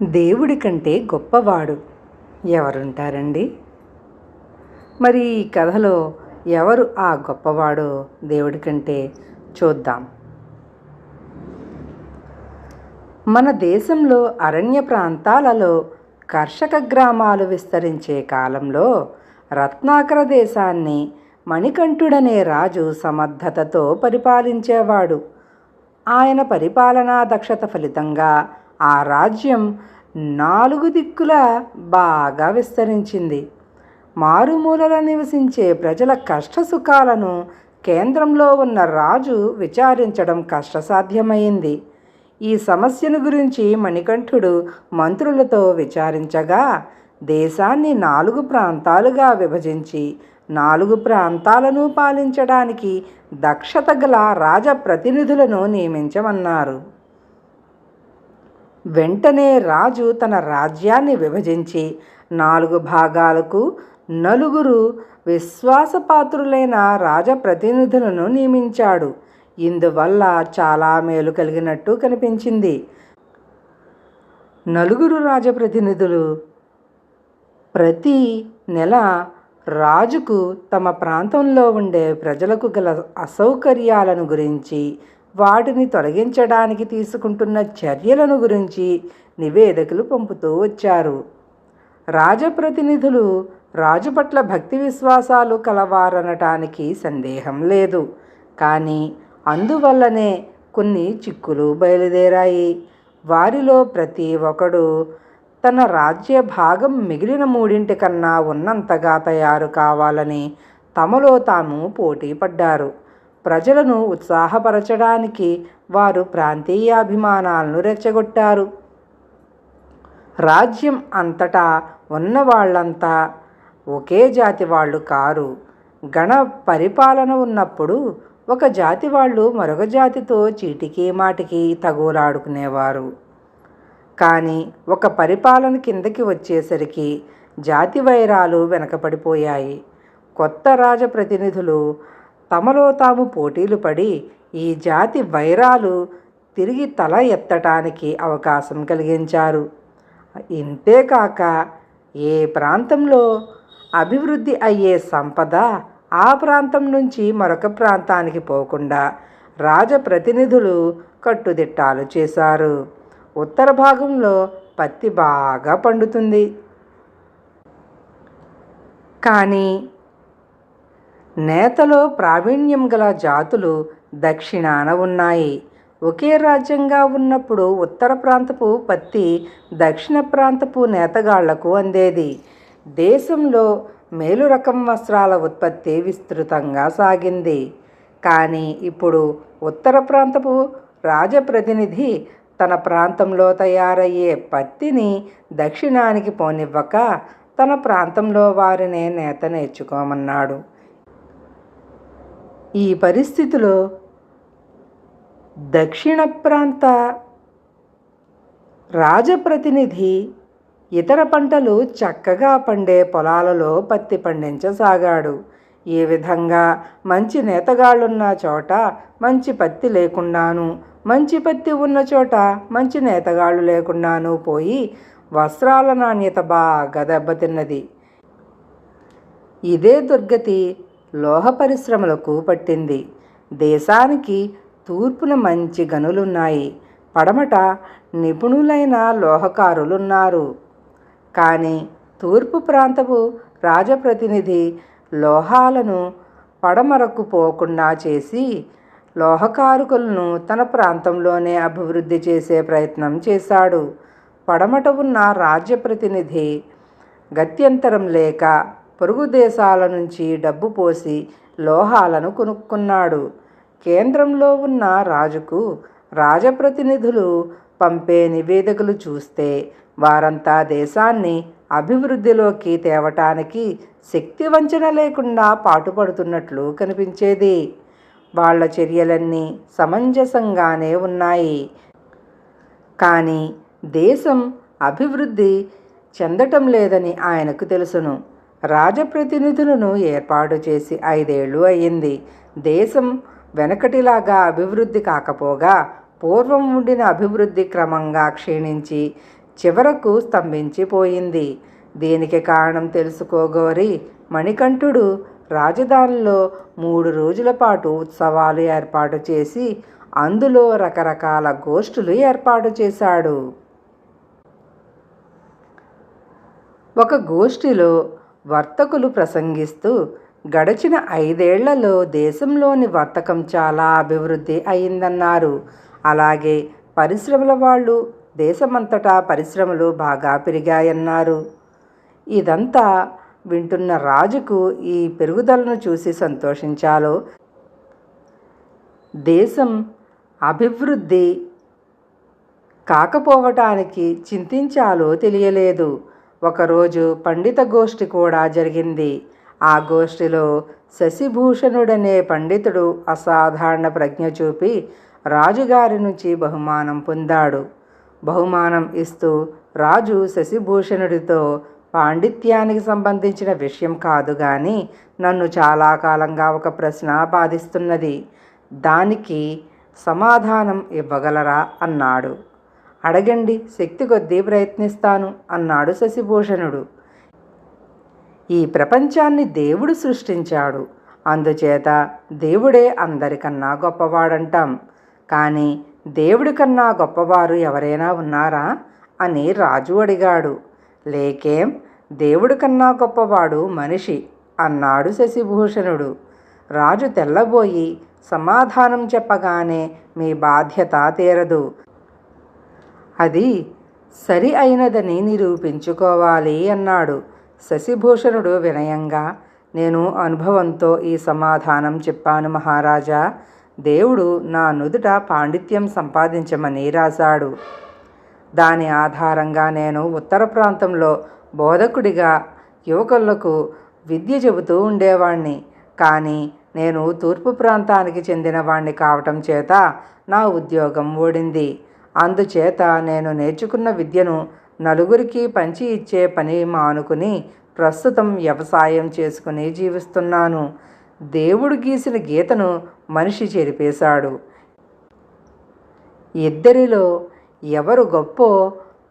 దేవుడి కంటే గొప్పవాడు ఎవరుంటారండి? మరి ఈ కథలో ఎవరు ఆ గొప్పవాడో దేవుడి కంటే చూద్దాం. మన దేశంలో అరణ్య ప్రాంతాలలో కర్షక గ్రామాలు విస్తరించే కాలంలో రత్నాకర దేశాన్ని మణికంఠుడనే రాజు సమర్థతతో పరిపాలించేవాడు. ఆయన పరిపాలనా దక్షత ఫలితంగా ఆ రాజ్యం 4 దిక్కులా బాగా విస్తరించింది. మారుమూలల నివసించే ప్రజల కష్టసుఖాలను కేంద్రంలో ఉన్న రాజు విచారించడం కష్టసాధ్యమైంది. ఈ సమస్యను గురించి మణికంఠుడు మంత్రులతో విచారించగా దేశాన్ని 4 ప్రాంతాలుగా విభజించి 4 ప్రాంతాలను పాలించడానికి దక్షత గల రాజప్రతినిధులను నియమించమన్నారు. వెంటనే రాజు తన రాజ్యాన్ని విభజించి 4 భాగాలకు 4 విశ్వాసపాత్రులైన రాజప్రతినిధులను నియమించాడు. ఇందువల్ల చాలా మేలు కలిగినట్టు కనిపించింది. 4 రాజప్రతినిధులు ప్రతి నెల రాజుకు తమ ప్రాంతంలో ఉండే ప్రజలకు గల అసౌకర్యాలను గురించి, వాటిని తొలగించడానికి తీసుకుంటున్న చర్యలను గురించి నివేదికలు పంపుతూ వచ్చారు. రాజప్రతినిధులు రాజు పట్ల భక్తి విశ్వాసాలు కలవారనటానికి సందేహం లేదు. కానీ అందువల్లనే కొన్ని చిక్కులు బయలుదేరాయి. వారిలో ప్రతి ఒక్కడు తన రాజ్య భాగం మిగిలిన 3 కన్నా ఉన్నంతగా తయారు కావాలని తమలో తాము పోటీ పడ్డారు. ప్రజలను ఉత్సాహపరచడానికి వారు ప్రాంతీయాభిమానాలను రెచ్చగొట్టారు. రాజ్యం అంతటా ఉన్నవాళ్లంతా ఒకే జాతి వాళ్ళు కారు. గణ పరిపాలన ఉన్నప్పుడు ఒక జాతి వాళ్ళు మరొక జాతితో చీటికి మాటికి తగులాడుకునేవారు. కానీ ఒక పరిపాలన కిందకి వచ్చేసరికి జాతి వైరాలు వెనకపడిపోయాయి. కొత్త రాజప్రతినిధులు తమలో తాము పోటీలు పడి ఈ జాతి వైరాలు తిరిగి తల ఎత్తటానికి అవకాశం కలిగించారు. ఇంతేకాక ఏ ప్రాంతంలో అభివృద్ధి అయ్యే సంపద ఆ ప్రాంతం నుంచి మరొక ప్రాంతానికి పోకుండా రాజప్రతినిధులు కట్టుదిట్టాలు చేశారు. ఉత్తర భాగంలో పత్తి బాగా పండుతుంది. కానీ నేతలో ప్రావీణ్యం గల జాతులు దక్షిణాన ఉన్నాయి. ఒకే రాజ్యంగా ఉన్నప్పుడు ఉత్తర ప్రాంతపు పత్తి దక్షిణ ప్రాంతపు నేతగాళ్లకు అందేది. దేశంలో మేలు రకం వస్త్రాల ఉత్పత్తి విస్తృతంగా సాగింది. కానీ ఇప్పుడు ఉత్తర ప్రాంతపు రాజప్రతినిధి తన ప్రాంతంలో తయారయ్యే పత్తిని దక్షిణానికి పోనివ్వక తన ప్రాంతంలో వారినే నేత నేర్చుకోమన్నాడు. ఈ పరిస్థితిలో దక్షిణ ప్రాంత రాజప్రతినిధి ఇతర పంటలు చక్కగా పండే పొలాలలో పత్తి పండించసాగాడు. ఈ విధంగా మంచి నేతగాళ్ళున్న చోట మంచి పత్తి లేకుండాను, మంచి పత్తి ఉన్న చోట మంచి నేతగాళ్ళు లేకుండాను పోయి వస్త్రాల నాణ్యత బాగా దెబ్బతిన్నది. ఇదే దుర్గతి లోహ పరిశ్రమలకు పట్టింది. దేశానికి తూర్పున మంచి గనులున్నాయి, పడమట నిపుణులైన లోహకారులున్నారు. కానీ తూర్పు ప్రాంతపు రాజప్రతినిధి లోహాలను పడమరకు పోకుండా చేసి లోహకారుకులను తన ప్రాంతంలోనే అభివృద్ధి చేసే ప్రయత్నం చేశాడు. పడమట ఉన్న రాజ్యప్రతినిధి గత్యంతరం లేక పొరుగు దేశాల నుంచి డబ్బు పోసి లోహాలను కొనుక్కున్నాడు. కేంద్రంలో ఉన్న రాజుకు రాజప్రతినిధులు పంపే నివేదికలు చూస్తే వారంతా దేశాన్ని అభివృద్ధిలోకి తేవటానికి శక్తి వంచన లేకుండా పాటుపడుతున్నట్లు కనిపించేది. వాళ్ళ చర్యలన్నీ సమంజసంగానే ఉన్నాయి. కానీ దేశం అభివృద్ధి చెందటం లేదని ఆయనకు తెలుసును. రాజప్రతినిధులను ఏర్పాటు చేసి 5 ఏళ్ళు అయ్యింది. దేశం వెనకటిలాగా అభివృద్ధి కాకపోగా పూర్వం ఉండిన అభివృద్ధి క్రమంగా క్షీణించి చివరకు స్తంభించిపోయింది. దీనికి కారణం తెలుసుకోగోరి మణికంఠుడు రాజధానిలో 3 రోజుల పాటు ఉత్సవాలు ఏర్పాటు చేసి అందులో రకరకాల గోష్ఠులు ఏర్పాటు చేశాడు. ఒక గోష్ఠిలో వర్తకులు ప్రసంగిస్తూ గడిచిన 5 ఏళ్లలో దేశంలోని వర్తకం చాలా అభివృద్ధి అయిందన్నారు. అలాగే పరిశ్రమల వాళ్ళు దేశమంతటా పరిశ్రమలు బాగా పెరిగాయన్నారు. ఇదంతా వింటున్న రాజుకు ఈ పెరుగుదలను చూసి సంతోషించాలో, దేశం అభివృద్ధి కాకపోవటానికి చింతించాలో తెలియలేదు. ఒకరోజు పండిత గోష్ఠి కూడా జరిగింది. ఆ గోష్ఠిలో శశిభూషణుడనే పండితుడు అసాధారణ ప్రజ్ఞ చూపి రాజుగారి నుంచి బహుమానం పొందాడు. బహుమానం ఇస్తూ రాజు శశిభూషణుడితో, పాండిత్యానికి సంబంధించిన విషయం కాదు కానీ నన్ను చాలా కాలంగా ఒక ప్రశ్న బాధిస్తున్నది. దానికి సమాధానం ఇవ్వగలరా అన్నాడు. అడగండి, శక్తి కొద్దీ ప్రయత్నిస్తాను అన్నాడు శశిభూషణుడు. ఈ ప్రపంచాన్ని దేవుడు సృష్టించాడు. అందుచేత దేవుడే అందరికన్నా గొప్పవాడంటాం. కానీ దేవుడి కన్నా గొప్పవారు ఎవరైనా ఉన్నారా అని రాజు అడిగాడు. లేకేం, దేవుడి కన్నా గొప్పవాడు మనిషి అన్నాడు శశిభూషణుడు. రాజు తెల్లబోయి, సమాధానం చెప్పగానే మీ బాధ్యత తీరదు. అది సరి అయినదని నిరూపించుకోవాలి అన్నాడు. శశిభూషణుడు వినయంగా, నేను అనుభవంతో ఈ సమాధానం చెప్పాను మహారాజా. దేవుడు నా నుదుట పాండిత్యం సంపాదించమని రాశాడు. దాని ఆధారంగా నేను ఉత్తర ప్రాంతంలో బోధకుడిగా యువకులకు విద్య చెబుతూ ఉండేవాణ్ణి. కానీ నేను తూర్పు ప్రాంతానికి చెందినవాణ్ణి కావటం చేత నా ఉద్యోగం ఓడింది. అందుచేత నేను నేర్చుకున్న విద్యను నలుగురికి పంచి ఇచ్చే పని మానుకుని ప్రస్తుతం వ్యవసాయం చేసుకుని జీవిస్తున్నాను. దేవుడు గీసిన గీతను మనిషి చెరిపేశాడు. ఇద్దరిలో ఎవరు గొప్పో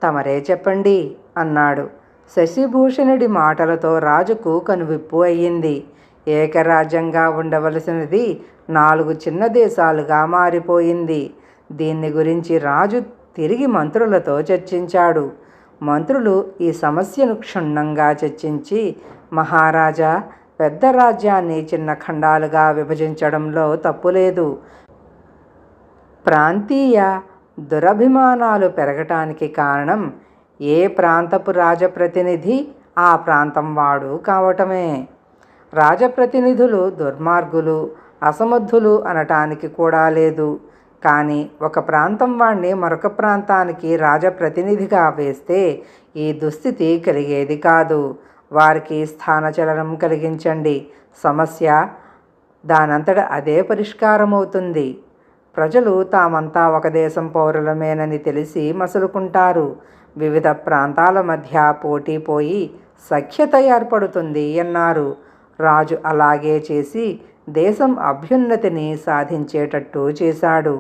తమరే చెప్పండి అన్నాడు. శశిభూషణుడి మాటలతో రాజుకు కనువిప్పు అయ్యింది. ఏకరాజ్యంగా ఉండవలసినది 4 చిన్న దేశాలుగా మారిపోయింది. దీన్ని గురించి రాజు తిరిగి మంత్రులతో చర్చించాడు. మంత్రులు ఈ సమస్యను క్షుణ్ణంగా చర్చించి, మహారాజా, పెద్ద రాజ్యాన్ని చిన్న ఖండాలుగా విభజించడంలో తప్పులేదు. ప్రాంతీయ దురభిమానాలు పెరగటానికి కారణం ఏ ప్రాంతపు రాజప్రతినిధి ఆ ప్రాంతం వాడు కావటమే. రాజప్రతినిధులు దుర్మార్గులు, అసమర్థులు అనటానికి కూడా లేదు. కానీ ఒక ప్రాంతం వాణ్ణి మరొక ప్రాంతానికి రాజప్రతినిధిగా వేస్తే ఈ దుస్థితి కలిగేది కాదు. వారికి స్థానచలనం కలిగించండి, సమస్య దానంతట అదే పరిష్కారమవుతుంది. ప్రజలు తామంతా ఒక దేశం పౌరులమేనని తెలిసి మసులుకుంటారు. వివిధ ప్రాంతాల మధ్య పోటీ పోయి సఖ్యత ఏర్పడుతుంది అన్నారు. రాజు అలాగే చేసి దేశం అభ్యున్నతిని సాధించేటట్టు చేశాడు.